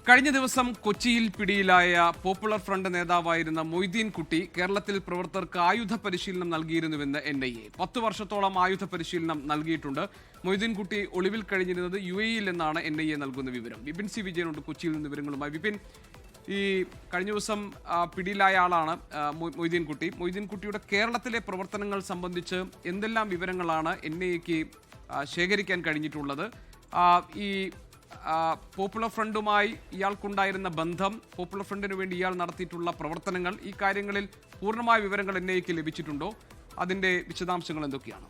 കഴിഞ്ഞ ദിവസം കൊച്ചിയിൽ പിടിയിലായ പോപ്പുലർ ഫ്രണ്ട് നേതാവായിരുന്ന മൊയ്തീൻ കുട്ടി കേരളത്തിൽ പ്രവർത്തകർക്ക് ആയുധ പരിശീലനം നൽകിയിരുന്നുവെന്ന് NIA. 10 വർഷത്തോളം ആയുധ പരിശീലനം നൽകിയിട്ടുണ്ട്. മൊയ്തീൻ കുട്ടി ഒളിവിൽ കഴിഞ്ഞിരുന്നത് UAE-യിൽ എന്നാണ് NIA നൽകുന്ന വിവരം. വിപിൻ സി വിജയനുണ്ട് കൊച്ചിയിൽ നിന്ന് വിവരങ്ങളുമായി. വിപിൻ, ഈ കഴിഞ്ഞ ദിവസം പിടിയിലായ ആളാണ് മൊയ്തീൻ കുട്ടി. മൊയ്തീൻ കുട്ടിയുടെ കേരളത്തിലെ പ്രവർത്തനങ്ങൾ സംബന്ധിച്ച് എന്തെല്ലാം വിവരങ്ങളാണ് NIA-ക്ക് ശേഖരിക്കാൻ കഴിഞ്ഞിട്ടുള്ളത്? ഈ പോപ്പുലർ ഫ്രണ്ടുമായി ഇയാൾക്കുണ്ടായിരുന്ന ബന്ധം, പോപ്പുലർ ഫ്രണ്ടിന് വേണ്ടി ഇയാൾ നടത്തിയിട്ടുള്ള പ്രവർത്തനങ്ങൾ, ഈ കാര്യങ്ങളിൽ പൂർണ്ണമായ വിവരങ്ങൾ NIA-ക്ക് ലഭിച്ചിട്ടുണ്ടോ? അതിന്റെ വിശദാംശങ്ങൾ എന്തൊക്കെയാണ്?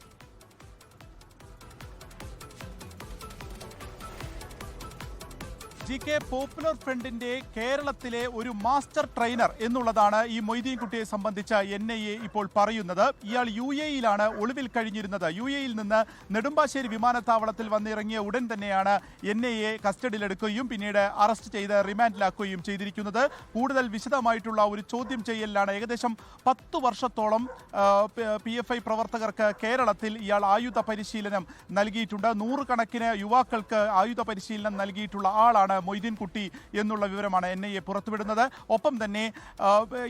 GK പോപ്പുലർ ഫ്രണ്ടിന്റെ കേരളത്തിലെ ഒരു മാസ്റ്റർ ട്രെയിനർ എന്നുള്ളതാണ് ഈ മൊയ്തീൻ കുട്ടിയെ സംബന്ധിച്ച NIA ഇപ്പോൾ പറയുന്നത്. ഇയാൾ UAE-യിലാണ് ഒളിവിൽ കഴിഞ്ഞിരുന്നത്. UAE-യിൽ നിന്ന് നെടുമ്പാശ്ശേരി വിമാനത്താവളത്തിൽ വന്നിറങ്ങിയ ഉടൻ തന്നെയാണ് NIA കസ്റ്റഡിയിലെടുക്കുകയും പിന്നീട് അറസ്റ്റ് ചെയ്ത് റിമാൻഡിലാക്കുകയും ചെയ്തിരിക്കുന്നത്. കൂടുതൽ വിശദമായിട്ടുള്ള ഒരു ചോദ്യം ചെയ്യലിലാണ്. ഏകദേശം 10 വർഷത്തോളം PFI പ്രവർത്തകർക്ക് കേരളത്തിൽ ഇയാൾ ആയുധ പരിശീലനം നൽകിയിട്ടുണ്ട്. 100 കണക്കിന് യുവാക്കൾക്ക് ആയുധ പരിശീലനം നൽകിയിട്ടുള്ള ആളാണ് മൊയ്തീൻ കുട്ടി എന്നുള്ള വിവരമാണ് NIA പുറത്തുവിടുന്നത്. ഒപ്പം തന്നെ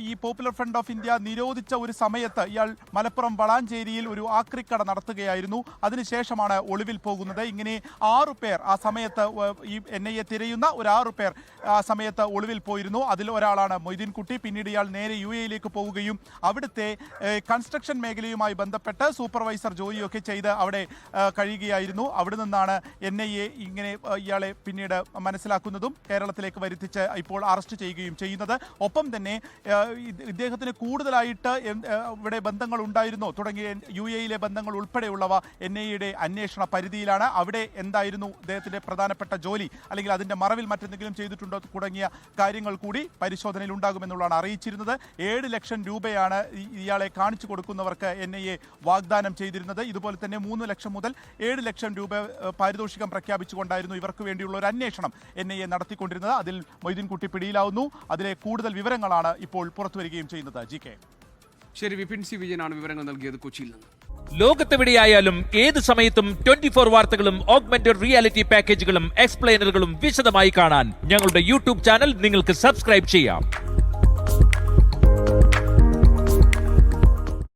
ഈ പോപ്പുലർ ഫ്രണ്ട് ഓഫ് ഇന്ത്യ നിരോധിച്ച ഒരു സമയത്ത് ഇയാൾ മലപ്പുറം വളാഞ്ചേരിയിൽ ഒരു ആക്രിക്കട നടത്തുകയായിരുന്നു. അതിനുശേഷമാണ് ഒളിവിൽ പോകുന്നത്. ഇങ്ങനെ 6 പേർ ആ സമയത്ത് ഈ NIA തിരയുന്ന ഒരു 6 പേർ ആ സമയത്ത് ഒളിവിൽ പോയിരുന്നു. അതിൽ ഒരാളാണ് മൊയ്തീൻ കുട്ടി. പിന്നീട് ഇയാൾ നേരെ UAE-യിലേക്ക് പോവുകയും അവിടുത്തെ കൺസ്ട്രക്ഷൻ മേഖലയുമായി ബന്ധപ്പെട്ട് സൂപ്പർവൈസർ ജോലിയൊക്കെ ചെയ്ത് അവിടെ കഴിയുകയായിരുന്നു. അവിടെ നിന്നാണ് NIA ഇങ്ങനെ ഇയാളെ പിന്നീട് മനസ്സിലാക്കുന്നതും കേരളത്തിലേക്ക് വരുത്തിച്ച് ഇപ്പോൾ അറസ്റ്റ് ചെയ്യുകയും ചെയ്യുന്നത്. ഒപ്പം തന്നെ ഇദ്ദേഹത്തിന് കൂടുതലായിട്ട് ഇവിടെ ബന്ധങ്ങൾ ഉണ്ടായിരുന്നോ തുടങ്ങിയ UAE-യിലെ ബന്ധങ്ങൾ ഉൾപ്പെടെയുള്ളവ NIA-യുടെ അന്വേഷണ പരിധിയിലാണ്. അവിടെ എന്തായിരുന്നു ഇദ്ദേഹത്തിന്റെ പ്രധാനപ്പെട്ട ജോലി, അല്ലെങ്കിൽ അതിന്റെ മറവിൽ മറ്റെന്തെങ്കിലും ചെയ്തിട്ടുണ്ടോ തുടങ്ങിയ കാര്യങ്ങൾ കൂടി പരിശോധനയിൽ ഉണ്ടാകുമെന്നുള്ളതാണ് അറിയിച്ചിരുന്നത്. 7 ലക്ഷം രൂപയാണ് ഇയാളെ കാണിച്ചു കൊടുക്കുന്നവർക്ക് NIA വാഗ്ദാനം ചെയ്തിരുന്നത്. ഇതുപോലെ തന്നെ 3 ലക്ഷം മുതൽ 7 ലക്ഷം രൂപ പാരിതോഷികം പ്രഖ്യാപിച്ചുകൊണ്ടായിരുന്നു ഇവർക്ക് വേണ്ടിയുള്ള ഒരു അന്വേഷണം NIA നടത്തിക്കൊണ്ടിരുന്നത്. അതിൽ മൊയ്തീൻ കുട്ടി പിടിയിലാവുന്നു. അതിലെ കൂടുതൽ വിവരങ്ങളാണ് ഇപ്പോൾ പുറത്തുവരികയും ചെയ്യുന്നത്. GK. ശരി, വിപിൻ സി വിജയനാണ് വിവരങ്ങൾ നൽകിയത് കൊച്ചിയിൽ നിന്ന്. ലോകത്തെവിടെയായാലും ഏത് സമയത്തും 24 വാർത്തകളും ഓഗ്മെന്റഡ് റിയാലിറ്റി പാക്കേജുകളും എക്സ്പ്ലെയിനറുകളും വിശദമായി കാണാൻ ഞങ്ങളുടെ YouTube ചാനൽ നിങ്ങൾക്ക് സബ്സ്ക്രൈബ് ചെയ്യാം.